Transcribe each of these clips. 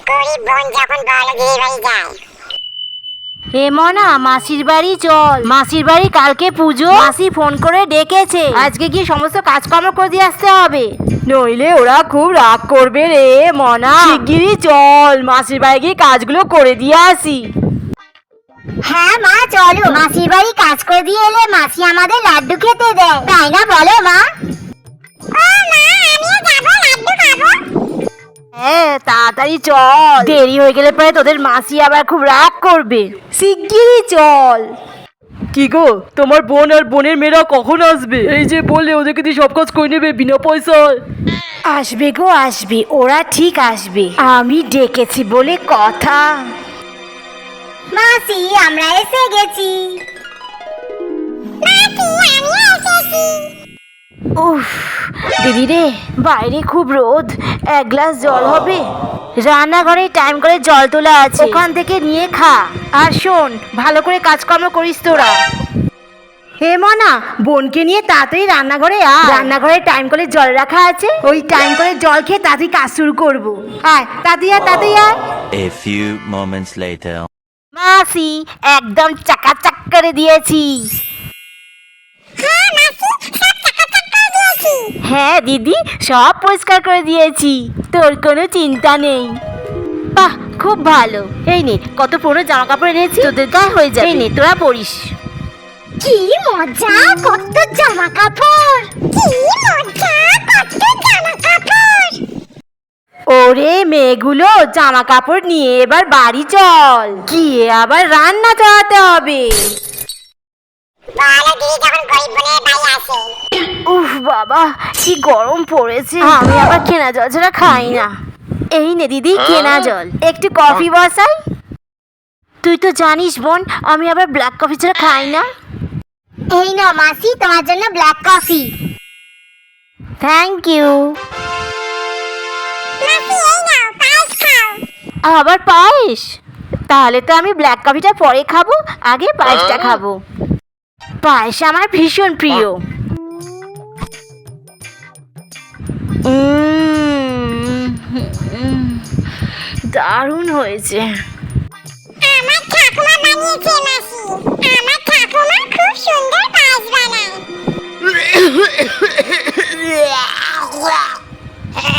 গরিব বোন যখন বড় দিদির বাড়ি যায়। হে মনা, মাসির বাড়ি চল। মাসির বাড়ি কালকে পুজো, মাসি ফোন করে ডেকেছে। আজকে গিয়ে সমস্ত কাজকর্ম করে দিয়ে আসতে হবে, নইলে ওরা খুব রাগ করবে রে মনা। শিগগিরই চল, মাসির বাড়ি গিয়ে কাজগুলো করে দিয়ে আসি। হ্যাঁ মা চলো, মাসির বাড়ি কাজ করে দিয়ে এলে মাসি আমাদের লাড্ডু খেতে দেয়, তাই না বলো মা? ও মা, আমিও যাবো, লাড্ডু খাবো। হ্যাঁ তাড়াতাড়ি চল, দেরি হয়ে গেলে পরে তোদের মাসি আবার খুব রাগ করবে। শিগগিরই চল। কি গো, তোমার বোন আর বোনের মেয়েরা কখন আসবে? এই যে বললে ওদেরকে দিয়ে সব কাজ করে নেবে বিনা পয়সায়। আসবে গো আসবে, ওরা ঠিক আসবে, আমি ডেকেছি বলে কথা। মাসি আমরা এসে গেছি। মাসি আমিও এসেছি। উফ দিদি রে, বাইরে খুব রোদ, এক গ্লাস জল হবে? রান্নাঘরে টাইম করে জল তোলা আছে, ওখান থেকে নিয়ে খা। আর শোন, ভালো করে কাজকর্ম করিস তোরা। হে মনা, বোনকে নিয়ে তাড়াতাড়ি রান্নাঘরে আয়। রান্নাঘরে টাইম করে জল রাখা আছে, ওই টাইম করে জল খেয়ে তাড়াতাড়ি কাজ শুরু করবো। আয় তাড়াতাড়ি আয়, তাড়াতাড়ি আয়। A few moments later. মাসি একদম চাকাচাক করে দিয়েছি। হ্যাঁ মাসি, সব চাকাচাক করে দিয়েছি। হ্যাঁ দিদি, সব পরিষ্কার করে দিয়েছি, তোর কোনো চিন্তা নেই। বাহ খুব ভালো। এই নে, কত পুরো জামা কাপড় এনেছি, তোদের গায়ে হয়ে যাবে। এই নে তোরা পরিস। কি মজা, কত জামা কাপড়! কি মজা, কত জামা কাপড়! ওরে মেয়েগুলো, জামা কাপড় নিয়ে এবার বাড়ি চল, গিয়ে আবার রান্না চালাতে হবে। বলো দিদি, যখন গরিব বোনের বাড়ি আসে। উফ বাবা, কি গরম পড়েছে, আমি আবার কেনা জল ছাড়া খাই না। এই নে দিদি কেনা জল, একটু কফি বসাই। তুই তো জানিস বোন, আমি আবার ব্ল্যাক কফি ছাড়া খাই না। এই নাও মাসি, তোমার জন্য ব্ল্যাক কফি। Thank you. মাসি এই নাও, পায়েস খাও। আবার পায়েস? তাহলে তো আমি ব্ল্যাক কফিটা পরে খাবো, আগে পায়েসটা খাবো। পায়েস আমার ভীষণ প্রিয়। দারুণ হয়েছে। আমার ঠাকুমা বানিয়েছে মাসি, আমার ঠাকুমা খুব সুন্দর পায়েস বানায়।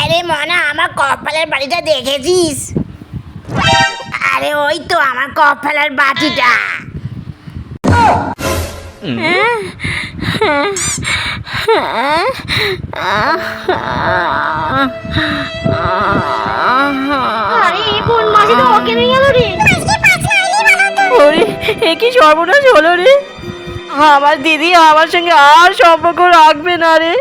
আরে মনা, আমার কপালের বাড়িটা দেখেছিস? আরে ওই তো আমার কপালের বাটিটা। আরে কোন মাসি তো ওকে নিয়ে গেল রে? মাসি পাছলা হইলি ভালো তো। ওরে, এ কি সর্বনাশ হলো রে! আমার দিদি আমার সঙ্গে আর সম্পর্ক রাখবে না রে।